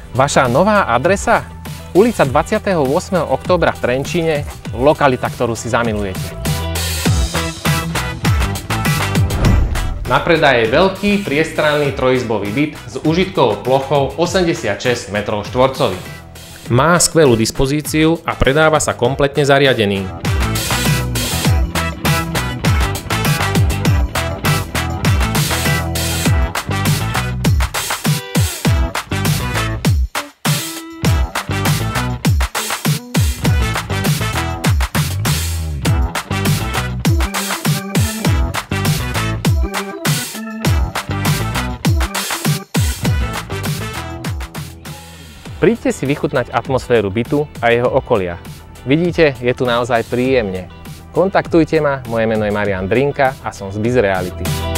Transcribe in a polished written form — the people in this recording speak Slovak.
Vaša nová adresa? Ulica 28. októbra v Trenčíne, lokalita, ktorú si zamilujete. Na predaj je veľký priestranný trojizbový byt s užitkovou plochou 86 m². Má skvelú dispozíciu a predáva sa kompletne zariadený. Príďte si vychutnať atmosféru bytu a jeho okolia. Vidíte, je tu naozaj príjemne. Kontaktujte ma, moje meno je Marián Drinka a som z BizReality.